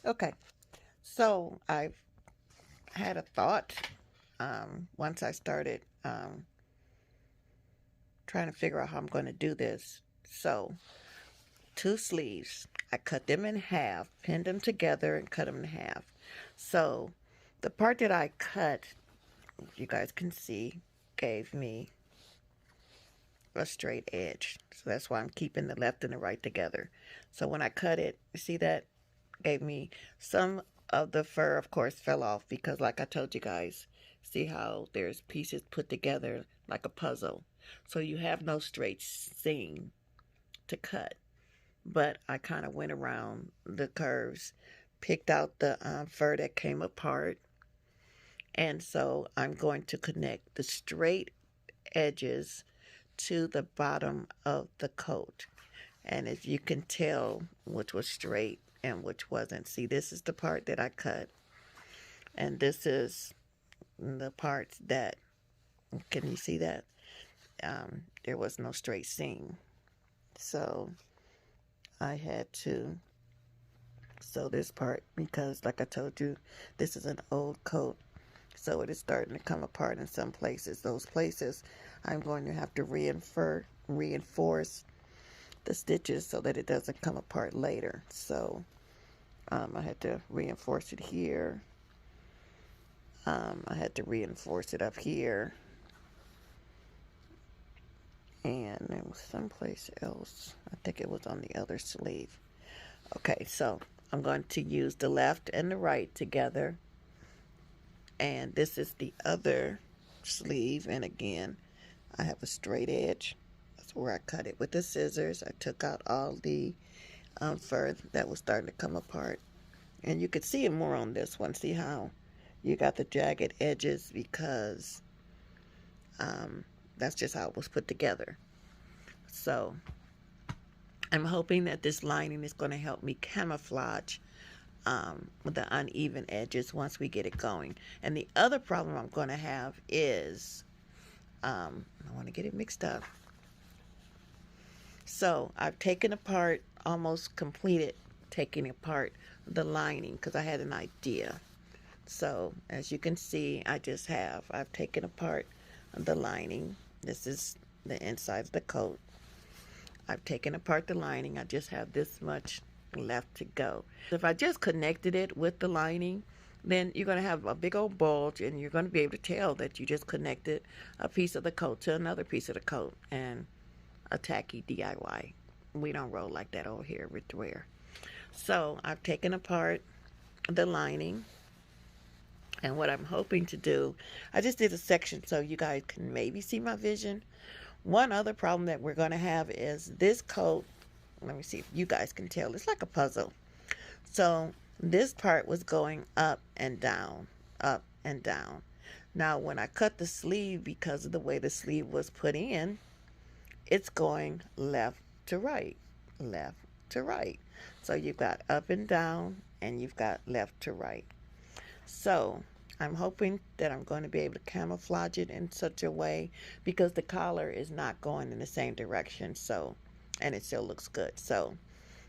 Okay, so I've had a thought once I started trying to figure out how I'm going to do this. So, two sleeves, I cut them in half, pinned them together, and cut them in half. So, the part that I cut, you guys can see, gave me a straight edge. So that's why I'm keeping the left and the right together. So when I cut it, you see that gave me some of the fur, of course, fell off because, like I told you guys, see how there's pieces put together like a puzzle. So you have no straight seam to cut. But I kind of went around the curves, picked out the fur that came apart, and so I'm going to connect the straight edges to the bottom of the coat. And if you can tell which was straight and which wasn't, see, this is the part that I cut, and this is the part that, can you see that? There was no straight seam. So I had to sew this part because, like I told you, this is an old coat. So it is starting to come apart in some places. Those places I'm going to have to reinforce the stitches so that it doesn't come apart later. So I had to reinforce it here. I had to reinforce it up here. And it was someplace else. I think it was on the other sleeve. Okay, so I'm going to use the left and the right together. And this is the other sleeve. And again, I have a straight edge. That's where I cut it with the scissors. I took out all the fur that was starting to come apart. And you could see it more on this one. See how you got the jagged edges because that's just how it was put together. So I'm hoping that this lining is going to help me camouflage with the uneven edges once we get it going. And the other problem I'm going to have is I want to get it mixed up. So I've taken apart, almost completed taking apart the lining because I had an idea. So as you can see, I've taken apart the lining. This is the inside of the coat. I've taken apart the lining. I just have this much left to go. If I just connected it with the lining, then you're going to have a big old bulge and you're going to be able to tell that you just connected a piece of the coat to another piece of the coat. And a tacky DIY. We don't roll like that over here with wear. So I've taken apart the lining, and what I'm hoping to do, I just did a section so you guys can maybe see my vision. One other problem that we're going to have is this coat. Let me see if you guys can tell. It's like a puzzle. So this part was going up and down, up and down. Now when I cut the sleeve, because of the way the sleeve was put in, it's going left to right, left to right. So you've got up and down and you've got left to right. So I'm hoping that I'm going to be able to camouflage it in such a way because the collar is not going in the same direction. So, and it still looks good. So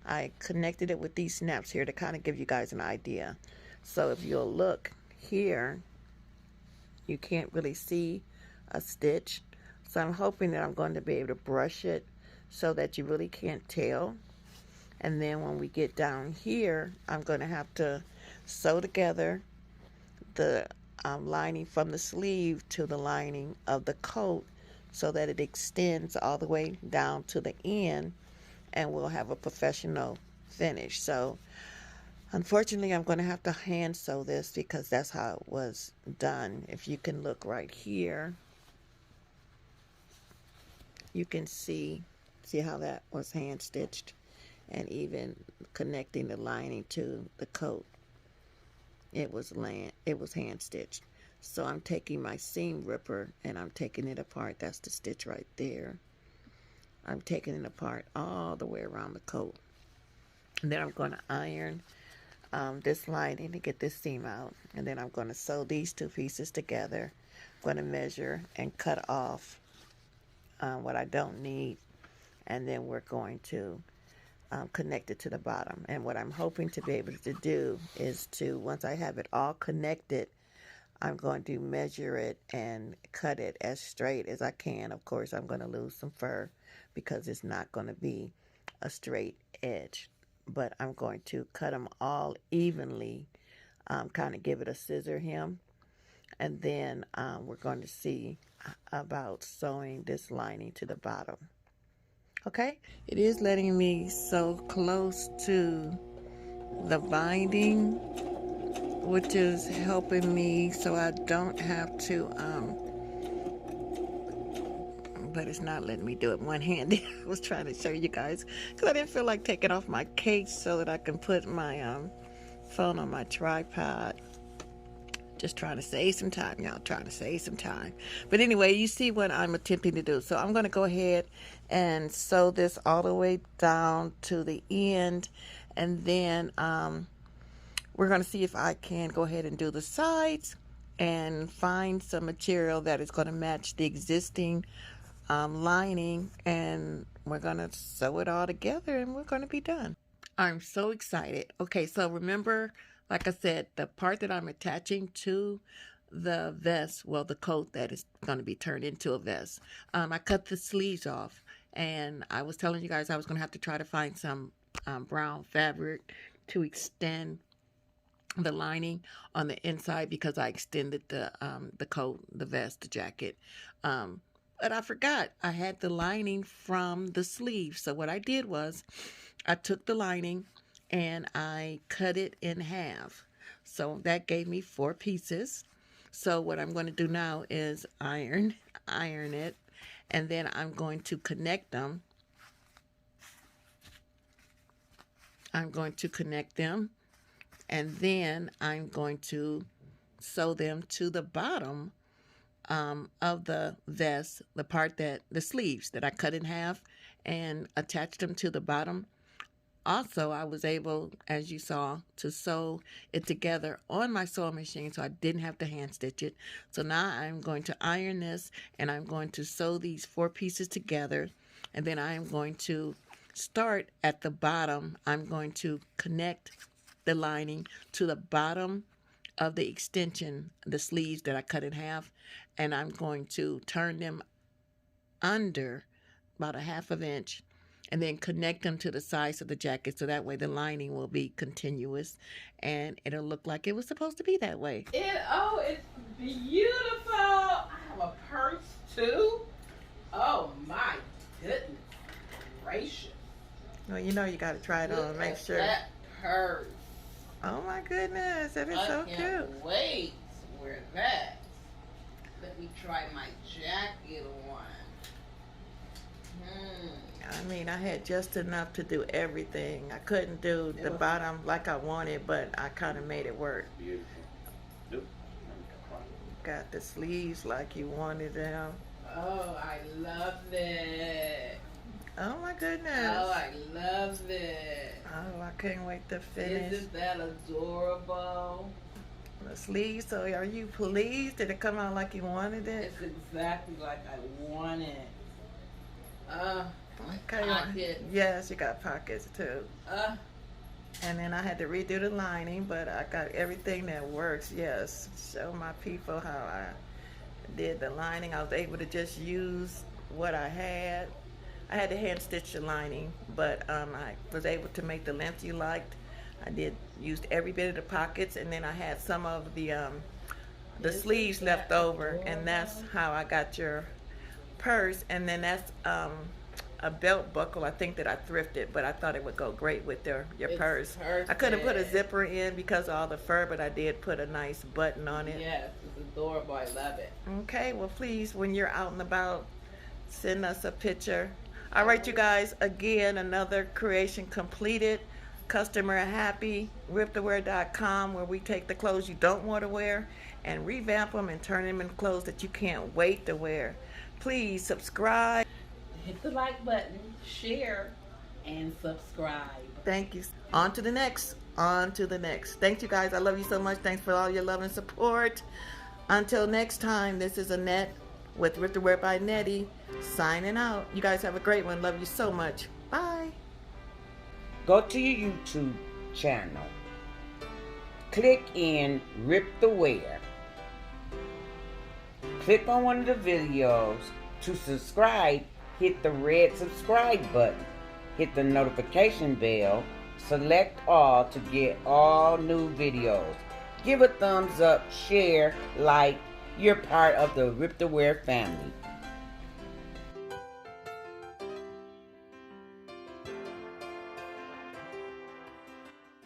I connected it with these snaps here to kind of give you guys an idea. So if you'll look here, you can't really see a stitch. So I'm hoping that I'm going to be able to brush it so that you really can't tell. And then when we get down here, I'm going to have to sew together the lining from the sleeve to the lining of the coat so that it extends all the way down to the end and we'll have a professional finish. So unfortunately, I'm going to have to hand sew this because that's how it was done. If you can look right here, you can see how that was hand stitched and even connecting the lining to the coat. It was hand stitched. So I'm taking my seam ripper and I'm taking it apart. That's the stitch right there. I'm taking it apart all the way around the coat. And then I'm going to iron this lining to get this seam out. And then I'm going to sew these two pieces together. I'm going to measure and cut off what I don't need. And then we're going to connected to the bottom. And what I'm hoping to be able to do is to, once I have it all connected, I'm going to measure it and cut it as straight as I can. Of course, I'm going to lose some fur because it's not going to be a straight edge. But I'm going to cut them all evenly, kind of give it a scissor hem. And then we're going to see about sewing this lining to the bottom. Okay? It is letting me sew close to the binding, which is helping me so I don't have to, but it's not letting me do it one-handed. I was trying to show you guys because I didn't feel like taking off my case so that I can put my phone on my tripod. Just trying to save some time, y'all, trying to save some time. But anyway, you see what I'm attempting to do. So I'm going to go ahead and sew this all the way down to the end. And then we're going to see if I can go ahead and do the sides and find some material that is going to match the existing lining. And we're going to sew it all together and we're going to be done. I'm so excited. Okay, so remember, like I said, the part that I'm attaching to the vest, well, the coat that is going to be turned into a vest, I cut the sleeves off. And I was telling you guys I was going to have to try to find some brown fabric to extend the lining on the inside because I extended the coat, the vest, the jacket. But I forgot I had the lining from the sleeve. So what I did was I took the lining and I cut it in half. So that gave me 4 pieces. So what I'm going to do now is iron it, and then I'm going to connect them. I'm going to connect them, and then I'm going to sew them to the bottom of the vest, the part that, the sleeves that I cut in half and attached them to the bottom. Also, I was able, as you saw, to sew it together on my sewing machine so I didn't have to hand stitch it. So now I'm going to iron this and I'm going to sew these 4 pieces together. And then I'm going to start at the bottom. I'm going to connect the lining to the bottom of the extension, the sleeves that I cut in half. And I'm going to turn them under about a 1/2 inch. And then connect them to the sides of the jacket so that way the lining will be continuous and it'll look like it was supposed to be that way. It's beautiful. I have a purse too. Oh my goodness gracious. Well, you know you got to try it on, make sure. That purse. Oh my goodness, that is so cute. I can't wait to wear that. Let me try my jacket on. I mean, I had just enough to do everything. I couldn't do the bottom like I wanted, but I kind of made it work. Got the sleeves like you wanted them. Oh, I love it. Oh my goodness. Oh, I love it. Oh, I couldn't wait to finish. Isn't that adorable? The sleeves, so are you pleased? Did it come out like you wanted it? It's exactly like I wanted. Okay. Pockets. Yes, you got pockets too. And then I had to redo the lining, but I got everything that works. Yes, show my people how I did the lining. I was able to just use what I had. I had to hand stitch the lining, but I was able to make the length you liked. I used every bit of the pockets, and then I had some of the sleeves left over, and that's how I got your purse. And then that's a belt buckle, I think, that I thrifted, but I thought it would go great with your purse. Perfect. I couldn't put a zipper in because of all the fur, but I did put a nice button on it. Yes, it's adorable. I love it. Okay, well, please, when you're out and about, send us a picture. All right, you guys, again, another creation completed. Customer happy, ripthewear.com, where we take the clothes you don't want to wear and revamp them and turn them into clothes that you can't wait to wear. Please subscribe. Hit the like button, share, and subscribe. Thank you. On to the next. On to the next. Thank you, guys. I love you so much. Thanks for all your love and support. Until next time, this is Annette with Rip the Wear by Nettie signing out. You guys have a great one. Love you so much. Bye. Go to your YouTube channel. Click in Rip the Wear. Click on one of the videos. To subscribe, hit the red subscribe button. Hit the notification bell. Select all to get all new videos. Give a thumbs up, share, like. You're part of the Rip the Wear family.